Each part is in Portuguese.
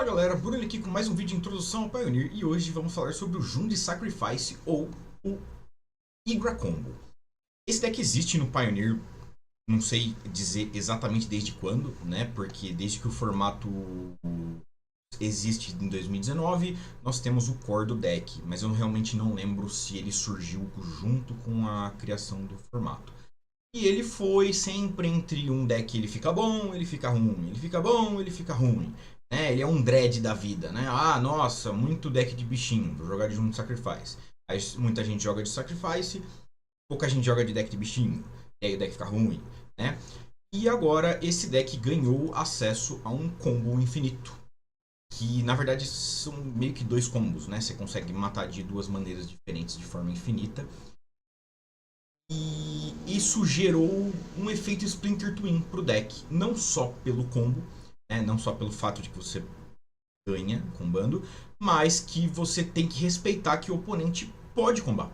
Fala galera, Bruno aqui com mais um vídeo de introdução ao Pioneer e hoje vamos falar sobre o Jund Sacrifice ou o Igra Combo. Esse deck existe no Pioneer, não sei dizer exatamente desde quando, né? Porque desde que o formato existe em 2019, nós temos o core do deck, mas eu realmente não lembro se ele surgiu junto com a criação do formato. E ele foi sempre entre um deck ele fica bom, ele fica ruim, ele fica bom, ele fica ruim. Né? Ele é um dread da vida, né? Ah, nossa, muito deck de bichinho, vou jogar de Jund Sacrifice. Aí muita gente joga de Sacrifice, pouca gente joga de deck de bichinho, e aí o deck fica ruim, né? E agora esse deck ganhou acesso a um combo infinito. Que na verdade são meio que dois combos, né? Você consegue matar de duas maneiras diferentes de forma infinita. E isso gerou um efeito Splinter Twin pro deck. Não só pelo combo, né? Não só pelo fato de que você ganha combando, mas que você tem que respeitar que o oponente pode combar.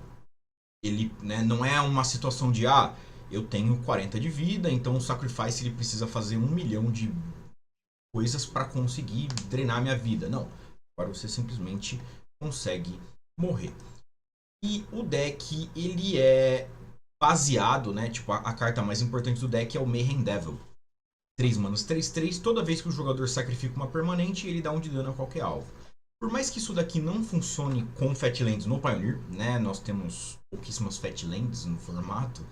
Ele, né, não é uma situação de eu tenho 40 de vida, então o Sacrifice ele precisa fazer 1 milhão de coisas para conseguir drenar minha vida. Não. Agora você simplesmente consegue morrer. E o deck, ele é baseado, né? Tipo, a carta mais importante do deck é o Mayhem Devil. 3 manas 3/3, toda vez que o jogador sacrifica uma permanente, ele dá 1 de dano a qualquer alvo. Por mais que isso daqui não funcione com Fatlands no Pioneer, né? Nós temos pouquíssimas Fatlands no formato.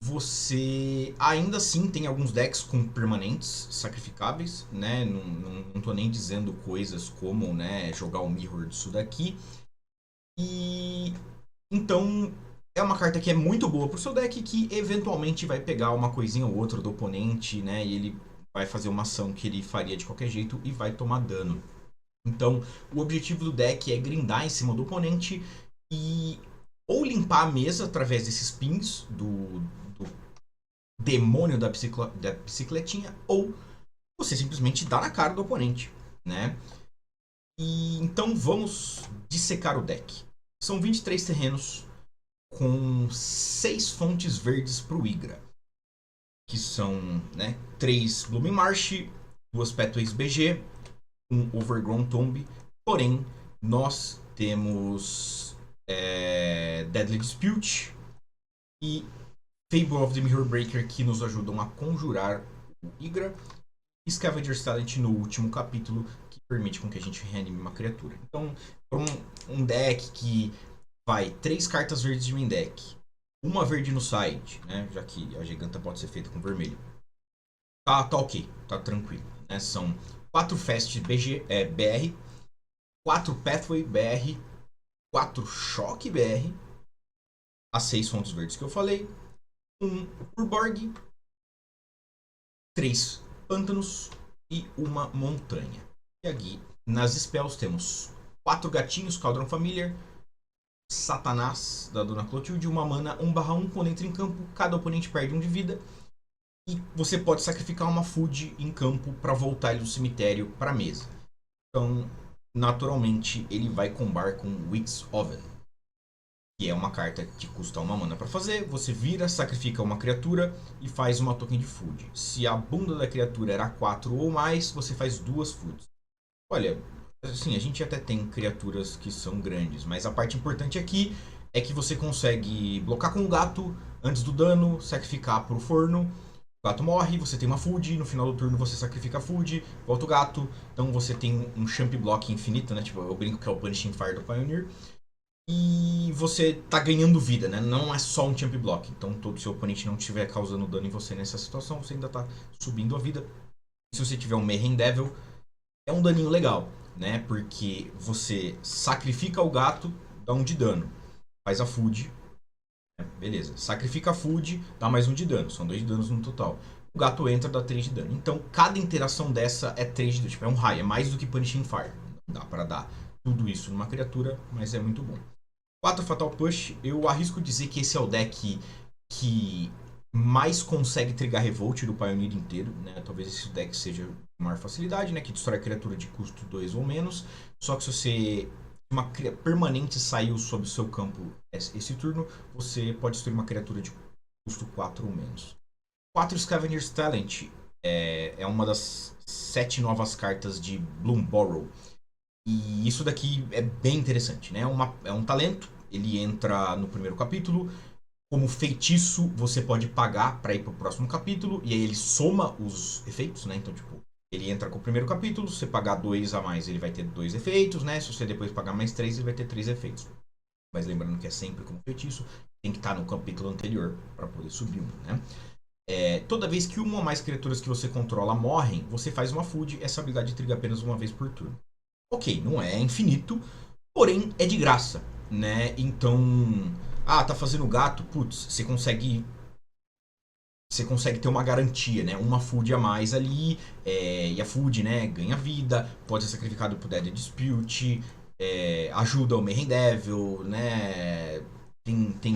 Você ainda assim tem alguns decks com permanentes sacrificáveis, né? Não tô nem dizendo coisas como, né, jogar o Mirror disso daqui. E então é uma carta que é muito boa pro seu deck, que eventualmente vai pegar uma coisinha ou outra do oponente, né? E ele vai fazer uma ação que ele faria de qualquer jeito e vai tomar dano. Então, o objetivo do deck é grindar em cima do oponente e ou limpar a mesa através desses pings do demônio da bicicletinha, ou você simplesmente dá na cara do oponente, né? E então vamos dissecar o deck. São 23 terrenos com 6 fontes verdes para o Igra, que são, né, 3 Blooming Marsh, 2 Pathways BG, um Overgrown Tomb. Porém, nós temos Deadly Dispute e Fable of the Mirror Breaker, que nos ajudam a conjurar o Igra. E Scavenger's Talent no último capítulo, que permite com que a gente reanime uma criatura. Então, um deck que vai 3 cartas verdes de main deck, uma verde no side, né? Já que a giganta pode ser feita com vermelho. Tá ok, tá tranquilo. Né? São 4 Fast BR, 4 Pathway BR, 4 Choque BR, as 6 fontes verdes que eu falei, 1 Urborg, 3 Pântanos e uma Montanha. E aqui, nas spells, temos 4 gatinhos, Cauldron Familiar, Satanás, da Dona Clotilde, uma mana 1/1, quando entra em campo, cada oponente perde 1 de vida. E você pode sacrificar uma food em campo para voltar ele do cemitério para a mesa. Então, naturalmente, ele vai combar com Witch's Oven, que é uma carta que custa 1 mana para fazer. Você vira, sacrifica uma criatura e faz uma token de food. Se a bunda da criatura era 4 ou mais, você faz 2 foods. Olha, assim, a gente até tem criaturas que são grandes, mas a parte importante aqui é que você consegue blocar com o gato antes do dano, sacrificar pro forno, o gato morre, você tem uma food, no final do turno você sacrifica a food, volta o gato, então você tem um champ block infinito, né? Tipo, eu brinco que é o Punishing Fire do Pioneer. E você tá ganhando vida, né? Não é só um champ block. Então, todo seu oponente não estiver causando dano em você nessa situação, você ainda tá subindo a vida. Se você tiver um Mayhem Devil, é um daninho legal, né? Porque você sacrifica o gato, dá 1 de dano. Faz a food, né? Beleza. Sacrifica a food, dá mais 1 de dano. São 2 de danos no total. O gato entra, dá 3 de dano. Então, cada interação dessa é 3 de dano. Tipo, é um high, é mais do que Punishing Fire. Não dá pra dar tudo isso numa criatura, mas é muito bom. 4 Fatal Push, eu arrisco dizer que esse é o deck que mais consegue trigar Revolt do Pioneer inteiro, né? Talvez esse deck seja de maior facilidade, né? Que destrói a criatura de custo 2 ou menos. Só que se você uma permanente saiu sob o seu campo esse turno, você pode destruir uma criatura de custo 4 ou menos. 4 Scavenger's Talent. É uma das 7 novas cartas de Bloomburrow. E isso daqui é bem interessante, né? É um talento, ele entra no primeiro capítulo. Como feitiço, você pode pagar para ir pro próximo capítulo, e aí ele soma os efeitos, né? Então, tipo, ele entra com o primeiro capítulo, se você pagar 2 a mais, ele vai ter 2 efeitos, né? Se você depois pagar mais 3, ele vai ter 3 efeitos. Mas lembrando que é sempre como feitiço, tem que estar no capítulo anterior para poder subir um, né? Toda vez que uma ou mais criaturas que você controla morrem, você faz uma food, essa habilidade triga apenas uma vez por turno. Ok, não é infinito, porém é de graça, né? Então, tá fazendo gato, putz, você consegue ter uma garantia, né? Uma food a mais ali, e a food, né, ganha vida, pode ser sacrificado por Dead Dispute, ajuda o Mayhem Devil, né? Tem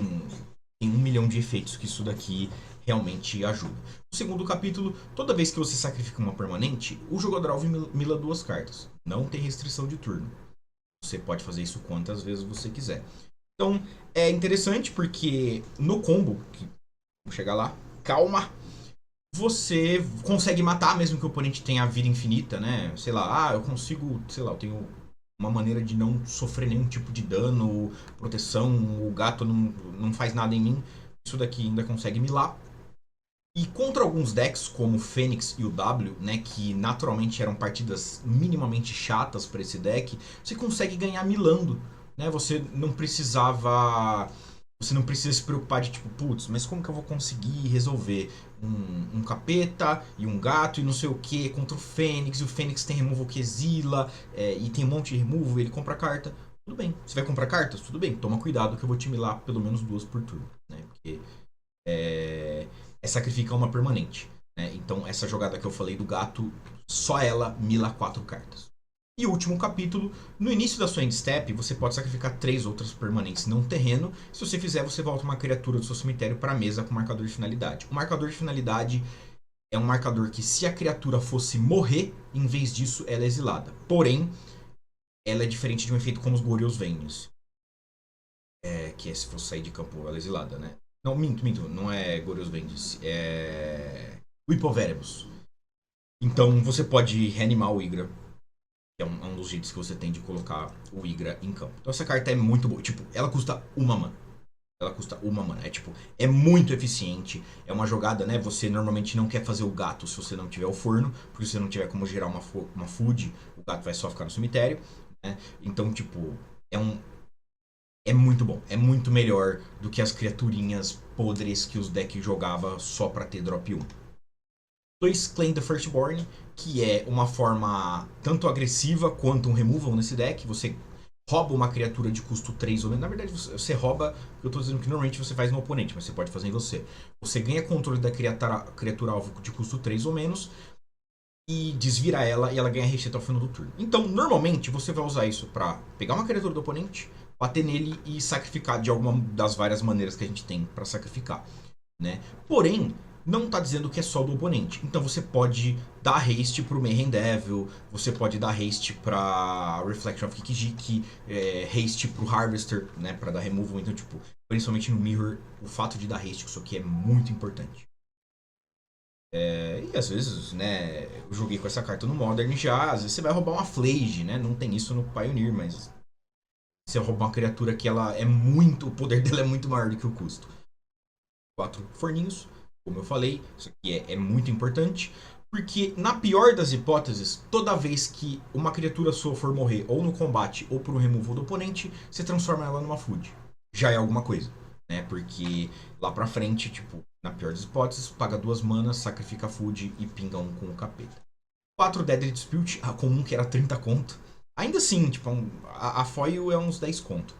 1 milhão de efeitos que isso daqui realmente ajuda. No segundo capítulo, toda vez que você sacrifica uma permanente, o jogador alvo mila 2 cartas. Não tem restrição de turno. Você pode fazer isso quantas vezes você quiser. Então, é interessante porque no combo, que vamos chegar lá, calma, você consegue matar mesmo que o oponente tenha vida infinita, né? Sei lá, eu consigo, sei lá, eu tenho uma maneira de não sofrer nenhum tipo de dano, proteção, o gato não faz nada em mim. Isso daqui ainda consegue milar. E contra alguns decks, como o Fênix e o W, né, que naturalmente eram partidas minimamente chatas para esse deck, você consegue ganhar milando, né? Você não precisa se preocupar de tipo, putz, mas como que eu vou conseguir resolver um capeta e um gato e não sei o que contra o Fênix, e o Fênix tem removal que exila, e tem um monte de removal, ele compra carta. Tudo bem. Você vai comprar cartas? Tudo bem. Toma cuidado que eu vou te milar pelo menos 2 por turno, né? Porque sacrificar uma permanente, né? Então essa jogada que eu falei do gato, só ela mila 4 cartas. E o último capítulo, no início da sua end step, você pode sacrificar 3 outras permanentes não terreno. Se você fizer, você volta uma criatura do seu cemitério para a mesa com marcador de finalidade. O marcador de finalidade é um marcador que, se a criatura fosse morrer, em vez disso, ela é exilada. Porém, ela é diferente de um efeito como os Goryo's Vengeance. Que é se fosse sair de campo, ela é exilada, né? Não, minto, não é Goryo's Vengeance, é Whip of Erebus. Então você pode reanimar o Igra, que é um dos jeitos que você tem de colocar o Igra em campo. Então essa carta é muito boa, tipo, ela custa 1 mana. Ela custa 1 mana, é muito eficiente. É uma jogada, né? Você normalmente não quer fazer o gato se você não tiver o forno, porque se você não tiver como gerar uma food, o gato vai só ficar no cemitério, né? Então, tipo, é muito bom. É muito melhor do que as criaturinhas podres que os decks jogava só pra ter drop 1. 2 Claim the Firstborn, que é uma forma tanto agressiva quanto um removal nesse deck. Você rouba uma criatura de custo 3 ou menos. Na verdade, você rouba, eu tô dizendo que normalmente você faz no oponente, mas você pode fazer em você. Você ganha controle da criatura alvo de custo 3 ou menos e desvira ela e ela ganha recheio até o final do turno. Então, normalmente, você vai usar isso pra pegar uma criatura do oponente, bater nele e sacrificar de alguma das várias maneiras que a gente tem pra sacrificar, né? Porém, não tá dizendo que é só do oponente. Então você pode dar haste pro Mayhem Devil, você pode dar haste pra Reflection of Kikijiki, haste pro Harvester, né, pra dar removal. Então, tipo, principalmente no Mirror, o fato de dar haste com isso aqui é muito importante. E às vezes, né, eu joguei com essa carta no Modern já, às vezes você vai roubar uma Flage, né, não tem isso no Pioneer, mas você rouba uma criatura que ela é muito, o poder dela é muito maior do que o custo. 4 forninhos, como eu falei, isso aqui é muito importante, porque na pior das hipóteses, toda vez que uma criatura sua for morrer ou no combate ou por um removal do oponente, você transforma ela numa food. Já é alguma coisa, né? Porque lá pra frente, tipo, na pior das hipóteses, paga 2 manas, sacrifica a food e pinga um com o capeta. 4 Deadly Dispute, a comum que era 30 conto. Ainda assim, tipo, a foil é uns 10 conto.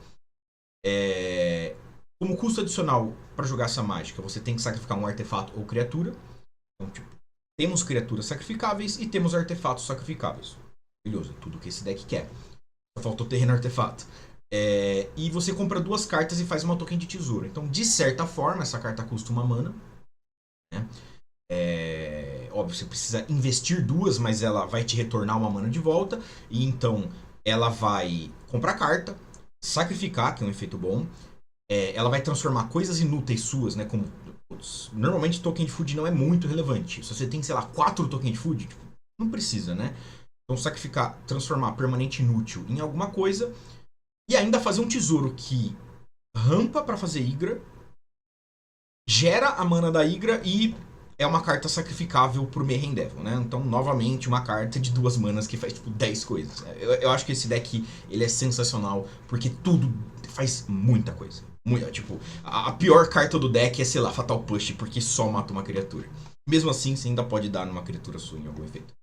Como custo adicional para jogar essa mágica, você tem que sacrificar um artefato ou criatura. Então, tipo, temos criaturas sacrificáveis e temos artefatos sacrificáveis. Beleza, tudo que esse deck quer. Só faltou terreno artefato. E você compra 2 cartas e faz uma token de tesouro. Então, de certa forma, essa carta custa 1 mana. Né? Óbvio, você precisa investir 2, mas ela vai te retornar 1 mana de volta. E então, ela vai comprar carta, sacrificar, que é um efeito bom. Ela vai transformar coisas inúteis suas, né, como putz, normalmente token de food não é muito relevante. Se você tem, sei lá, 4 tokens de food, tipo, não precisa, né? Então sacrificar, transformar permanente inútil em alguma coisa e ainda fazer um tesouro que rampa pra fazer Igra, gera a mana da Igra e é uma carta sacrificável pro Mayhem Devil, né? Então, novamente, uma carta de 2 manas que faz, tipo, 10 coisas. Eu acho que esse deck, ele é sensacional, porque tudo faz muita coisa. Tipo, a pior carta do deck é, sei lá, Fatal Push, porque só mata uma criatura. Mesmo assim, você ainda pode dar numa criatura sua em algum efeito.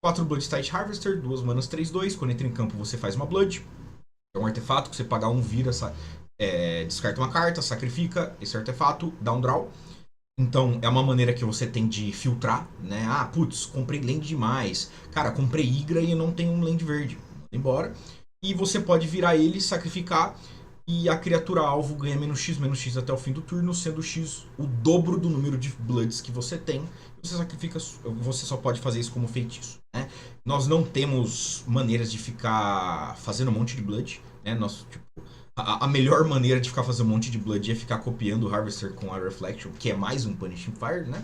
4 Bloodtide Harvester, 2 manas 3/2. Quando entra em campo, você faz uma Blood. É um artefato que você pagar um, vira, descarta uma carta, sacrifica esse artefato, dá um draw. Então, é uma maneira que você tem de filtrar, né? Ah, putz, comprei land demais. Cara, comprei Igra e eu não tenho um land verde. Manda embora. E você pode virar ele, sacrificar, e a criatura alvo ganha menos X até o fim do turno, sendo X o dobro do número de Bloods que você tem. Você sacrifica, você só pode fazer isso como feitiço, né? Nós não temos maneiras de ficar fazendo um monte de Blood, né? Nós, tipo, a melhor maneira de ficar fazendo um monte de Blood é ficar copiando o Harvester com a Reflection, que é mais um Punishing Fire, né?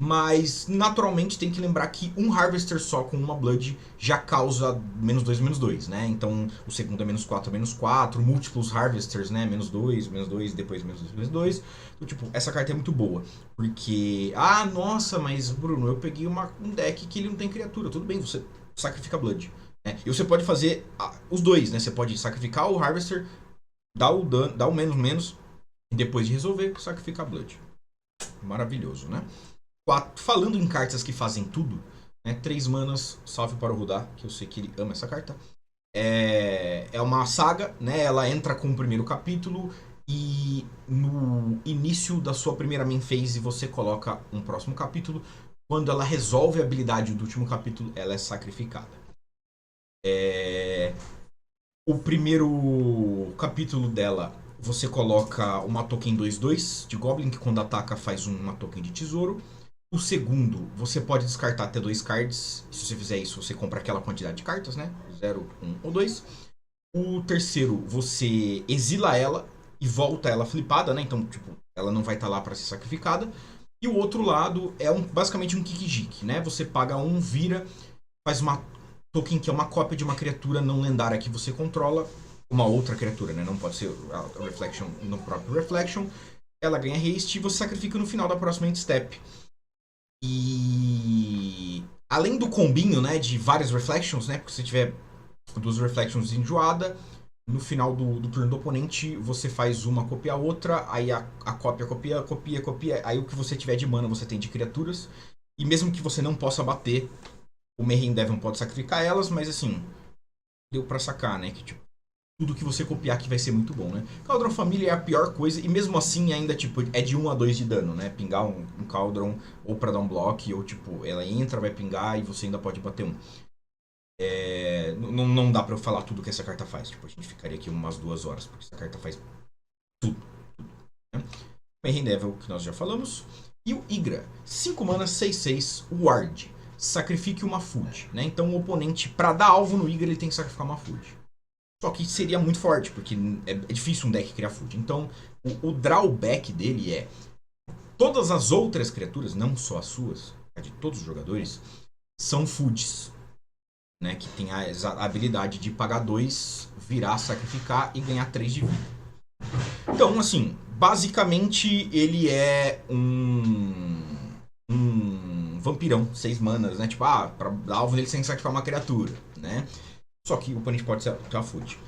Mas, naturalmente, tem que lembrar que um Harvester só com uma Blood já causa -2/-2, né? Então, o segundo é -4/-4, múltiplos Harvesters, né? -2/-2, depois -2/-2. Então, tipo, essa carta é muito boa. Porque, ah, nossa, mas, Bruno, eu peguei um deck que ele não tem criatura. Tudo bem, você sacrifica Blood. Né? E você pode fazer os dois, né? Você pode sacrificar o Harvester, dar o dano, dar o menos, e depois de resolver, sacrificar Blood. Maravilhoso, né? Falando em cartas que fazem tudo, né? 3 manas, salve para o Rudá, que eu sei que ele ama essa carta. É uma saga, né? Ela entra com o primeiro capítulo e no início da sua primeira main phase você coloca um próximo capítulo. Quando ela resolve a habilidade do último capítulo, ela é sacrificada. O primeiro capítulo dela, você coloca uma token 2/2 de Goblin, que quando ataca faz uma token de tesouro. O segundo, você pode descartar até 2 cards. Se você fizer isso, você compra aquela quantidade de cartas, né? 0, 1 ou 2. O terceiro, você exila ela e volta ela flipada, né? Então, tipo, ela não vai estar lá para ser sacrificada. E o outro lado é basicamente um Kikijiki, né? Você paga um, vira, faz uma token que é uma cópia de uma criatura não lendária que você controla. Uma outra criatura, né? Não pode ser a Reflection no próprio Reflection. Ela ganha haste e você sacrifica no final da próxima end step. E além do combinho, né, de várias reflections, né, porque se tiver 2 reflections enjoada, no final do turno do oponente você faz uma copia a outra, aí a cópia copia, aí o que você tiver de mana você tem de criaturas, e mesmo que você não possa bater, o Mayhem Devil pode sacrificar elas, mas assim, deu pra sacar, né, que tipo, tudo que você copiar aqui vai ser muito bom, né? Cauldron Família é a pior coisa, e mesmo assim ainda, tipo, é de 1 a 2 de dano, né? Pingar um Cauldron, ou pra dar um bloco, ou tipo, ela entra, vai pingar, e você ainda pode bater um. Não dá pra eu falar tudo que essa carta faz, tipo, a gente ficaria aqui umas 2 horas, porque essa carta faz tudo. Né? Mayhem Devil, que nós já falamos. E o Igra, 5 mana, 6/6, Ward. Sacrifique uma food, né? Então o oponente, pra dar alvo no Igra, ele tem que sacrificar uma food. Só que seria muito forte, porque é difícil um deck criar food. Então, o drawback dele é... Todas as outras criaturas, não só as suas, a de todos os jogadores, são foods. Né, que tem a habilidade de pagar 2, virar, sacrificar e ganhar 3 de vida. Então, assim, basicamente ele é um vampirão, 6 manas, né? Tipo, pra dar alvo nele sem sacrificar uma criatura, né? Só que o oponente pode ser uma food.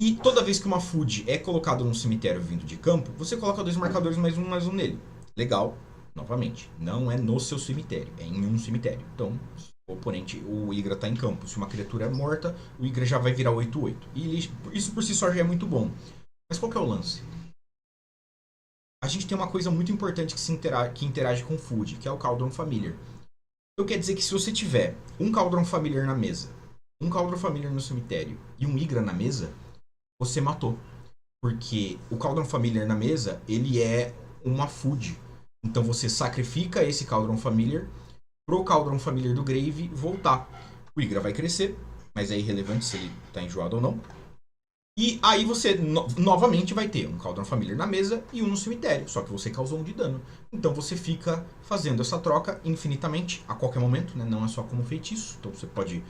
E toda vez que uma food é colocada num cemitério vindo de campo, você coloca 2 marcadores mais um nele. Legal, novamente, não é no seu cemitério, é em um cemitério. Então, o oponente, o Igra tá em campo. Se uma criatura é morta, o Igra já vai virar 8/8. E isso por si só já é muito bom. Mas qual que é o lance? A gente tem uma coisa muito importante que interage com o food, que é o Cauldron Familiar. Então quer dizer que se você tiver um Cauldron Familiar na mesa, um Cauldron Familiar no cemitério e um Igra na mesa, você matou. Porque o Cauldron Familiar na mesa, ele é uma food. Então você sacrifica esse Cauldron Familiar pro Cauldron Familiar do Grave voltar. O Igra vai crescer, mas é irrelevante se ele tá enjoado ou não. E aí você novamente vai ter um Cauldron Familiar na mesa e um no cemitério, só que você causou um de dano. Então você fica fazendo essa troca infinitamente, a qualquer momento, né? Não é só como feitiço. Então você pode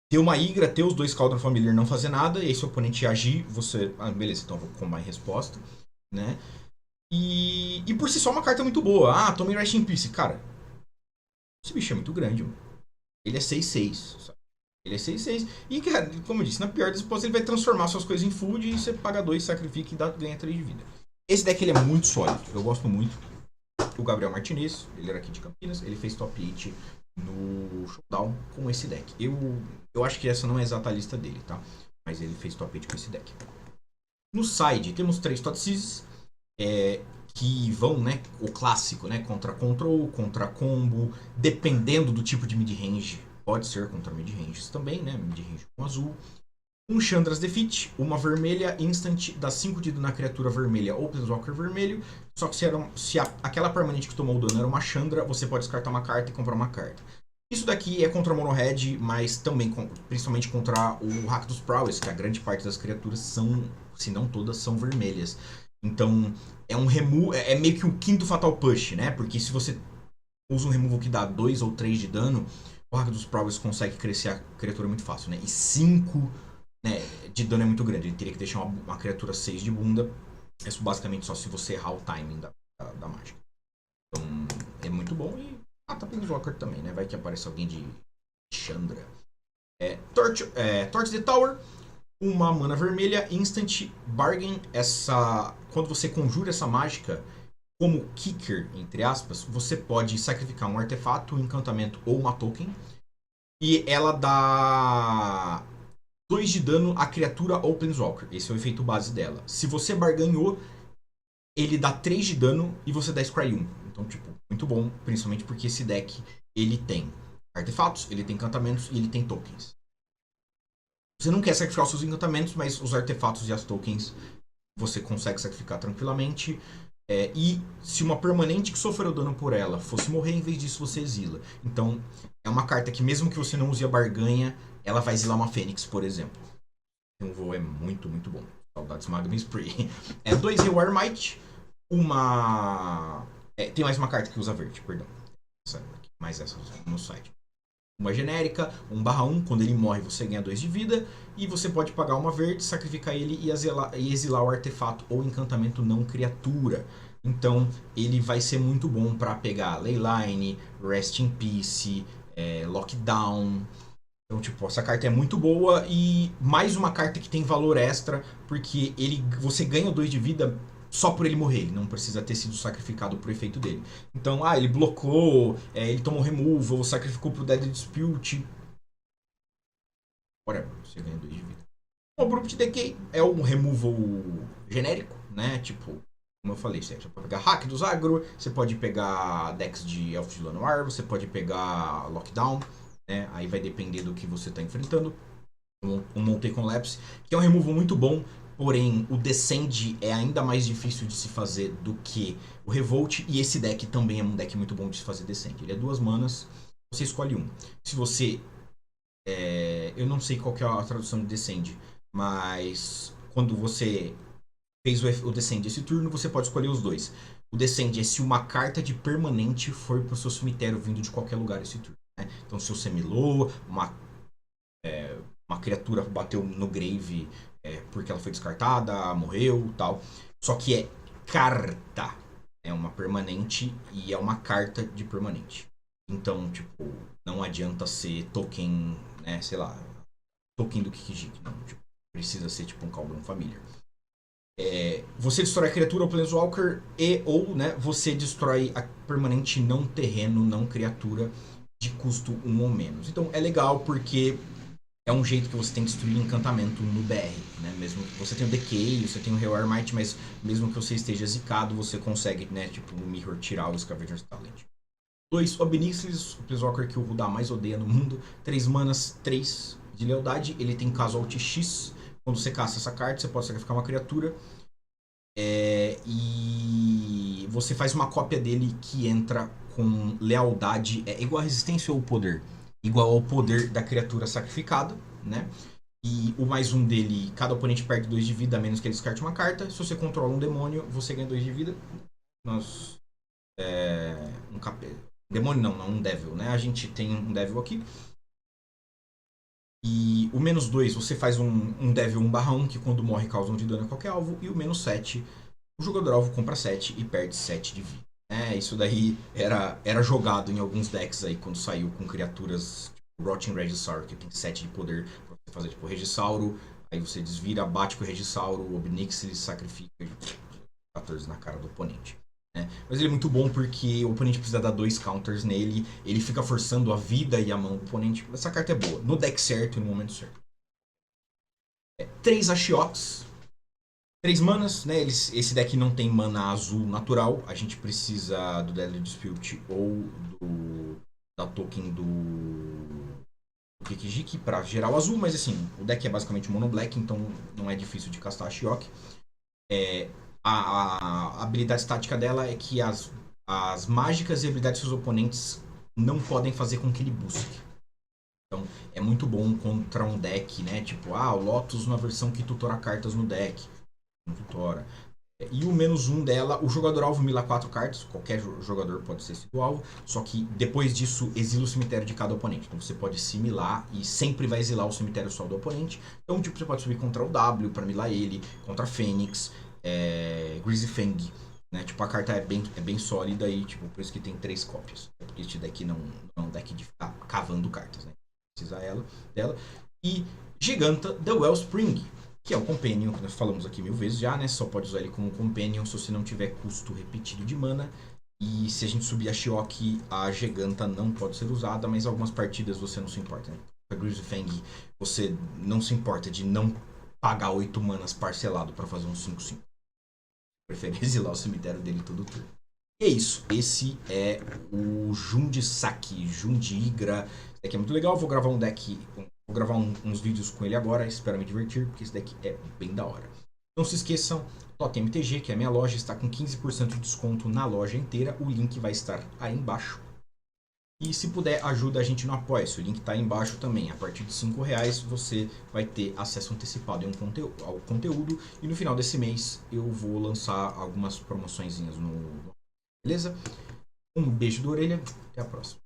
ter uma Igra, ter os dois Cauldron Familiar não fazer nada, e aí se o oponente agir, você... Ah, beleza, então eu vou combar em resposta, né? E por si só uma carta muito boa. Ah, tomei Rest in Peace. Cara, esse bicho é muito grande, mano. Ele é 6/6, sabe? Ele é 6/6. E, cara, como eu disse, na pior das hipóteses, ele vai transformar suas coisas em food e você paga 2, sacrifica e ganha 3 de vida. Esse deck ele é muito sólido. Eu gosto muito. O Gabriel Martinez, ele era aqui de Campinas, ele fez top 8 no Showdown com esse deck. Eu acho que essa não é a exata lista dele, tá? Mas ele fez top 8 com esse deck. No side, temos 3 Thoughtseize, que vão, né, o clássico, né, contra control, contra combo, dependendo do tipo de mid-range, pode ser contra mid-ranges também, né, mid-range com azul. Um Chandra's Defeat, uma vermelha instant, dá 5 de dano na criatura vermelha ou Planeswalker vermelho, só que se aquela permanente que tomou o dano era uma Chandra, você pode descartar uma carta e comprar uma carta. Isso daqui é contra Mono Red, mas também principalmente contra o Rakdos Prowess, que a grande parte das criaturas são, se não todas, são vermelhas. Então, é meio que um quinto Fatal Push, né? Porque se você usa um removal que dá 2 ou 3 de dano, o Rakdos Prowess consegue crescer a criatura muito fácil, né? E 5, né, de dano é muito grande. Ele teria que deixar uma criatura 6 de bunda. Isso basicamente só se você errar o timing da mágica. Então, é muito bom e tá Planeswalker também, né? Vai que aparece alguém de Chandra. Torch the Tower, uma mana vermelha, instant bargain. Quando você conjura essa mágica, como kicker, entre aspas, você pode sacrificar um artefato, um encantamento ou uma token. E ela dá 2 de dano a criatura ou Planeswalker. Esse é o efeito base dela. Se você barganhou, ele dá 3 de dano e você dá Scry 1. Então, tipo, muito bom, principalmente porque esse deck, ele tem artefatos, ele tem encantamentos e ele tem tokens. Você não quer sacrificar os seus encantamentos, mas os artefatos e as tokens você consegue sacrificar tranquilamente. E se uma permanente que sofreu dano por ela fosse morrer, em vez disso você exila. Então, é uma carta que mesmo que você não use a barganha, ela vai exilar uma Fênix, por exemplo. Um voo é muito, muito bom. Saudades Magma Spree. 2 Rewire Might. Tem mais uma carta que usa verde, perdão. Mais essa no site. Uma genérica, 1/1, quando ele morre você ganha 2 de vida, e você pode pagar uma verde, sacrificar ele e exilar o artefato ou encantamento não criatura. Então ele vai ser muito bom para pegar Leyline, Rest in Peace, Lockdown. Então, tipo, essa carta é muito boa e mais uma carta que tem valor extra, porque você ganha 2 de vida só por ele morrer, ele não precisa ter sido sacrificado pro efeito dele. Então, ele blocou, ele tomou removal, sacrificou pro Dead Dispute. Whatever, você ganha 2 de vida. O Abrupt Decay é um removal genérico, né? Tipo, como eu falei, você pode pegar Hack dos Agro, você pode pegar decks de Elf de Lanoir, você pode pegar Lockdown, né? Aí vai depender do que você está enfrentando. Um Montei Collapse, que é um removal muito bom, porém o Descend é ainda mais difícil de se fazer do que o Revolt, e esse deck também é um deck muito bom de se fazer Descend. Ele é 2 manas, você escolhe um. Se você... eu não sei qual que é a tradução de Descend, mas quando você fez o Descend esse turno, você pode escolher os dois. O Descend é se uma carta de permanente for pro seu cemitério vindo de qualquer lugar esse turno, né? Então se você milou, uma criatura bateu no grave porque ela foi descartada, morreu, tal. Só que é carta. É uma permanente e é uma carta de permanente. Então, tipo, não adianta ser token, né, sei lá, token do Kikijiki. Não, tipo, precisa ser tipo um Cauldron Familiar. Você destrói a criatura ou Planeswalker ou, né, você destrói a permanente não terreno, não criatura de custo 1 ou menos. Então é legal porque é um jeito que você tem que destruir encantamento no BR, né? Mesmo que você tenha o Decay, você tem o Rewire Might, mas mesmo que você esteja zicado, você consegue, né, tipo, no Mirror tirar o Scavenger's Talent. 2 Obnixilis, o Planeswalker que o Rudá mais odeia no mundo. 3 manas, 3 de lealdade. Ele tem Casualty X. Quando você caça essa carta, você pode sacrificar uma criatura. E você faz uma cópia dele que entra com lealdade. É igual a resistência ou poder? Igual ao poder da criatura sacrificada, né? E o mais um dele, cada oponente perde 2 de vida, a menos que ele descarte uma carta. Se você controla um demônio, você ganha 2 de vida. Nós. Um demônio não, um devil, né? A gente tem um devil aqui. E o menos 2, você faz um devil 1/1, que quando morre causa 1 de dano a qualquer alvo. E o menos 7, o jogador alvo compra 7 e perde 7 de vida. Isso daí era jogado em alguns decks aí quando saiu com criaturas tipo Rotting Regisaur, que tem 7 de poder pra você fazer tipo Regisauro. Aí você desvira, bate com o Regisauro, o Obnixilis sacrifica 14 na cara do oponente. Mas ele é muito bom porque o oponente precisa dar 2 counters nele, ele fica forçando a vida e a mão do oponente. Essa carta é boa, no deck certo e no momento certo. 3 Ashioks, 3 manas, né? Esse deck não tem mana azul natural. A gente precisa do Deadly Dispute ou da token do Kikijiki pra gerar o azul, mas assim, o deck é basicamente mono black, então não é difícil de castar a Shiok. A habilidade estática dela é que as mágicas e habilidades dos seus oponentes não podem fazer com que ele busque. Então é muito bom contra um deck, né? Tipo, o Lotus na versão que tutora cartas no deck. Não tutora. E o menos 1 dela, o jogador alvo mila 4 cartas, qualquer jogador pode ser sido alvo, só que depois disso exila o cemitério de cada oponente. Então você pode similar e sempre vai exilar o cemitério só do oponente. Então tipo, você pode subir contra o W para milar ele, contra a Fênix, Greasy Fang, né? Tipo, a carta é bem sólida e tipo, por isso que tem 3 cópias. Porque este deck não é um deck de ficar cavando cartas, né? Precisa dela. E Giganta The Wellspring, que é um Companion, que nós falamos aqui 1000 vezes já, né? Só pode usar ele como Companion se você não tiver custo repetido de mana. E se a gente subir a Shiok, a Giganta não pode ser usada, mas algumas partidas você não se importa, né? A Greasy Fang, você não se importa de não pagar 8 manas parcelado para fazer um 5/5. Prefere exilar o cemitério dele todo turno. E é isso. Esse é o Jundisaki, Jundigra. Esse deck é muito legal. Vou gravar Vou gravar uns vídeos com ele agora. Espero me divertir, porque esse deck é bem da hora. Não se esqueçam, Totem MTG, que é a minha loja, está com 15% de desconto na loja inteira. O link vai estar aí embaixo. E se puder, ajuda a gente no Apoia-se. O link está aí embaixo também. A partir de R$5 você vai ter acesso antecipado ao conteúdo. E no final desse mês eu vou lançar algumas promoçõezinhas no... Beleza? Um beijo da orelha. Até a próxima.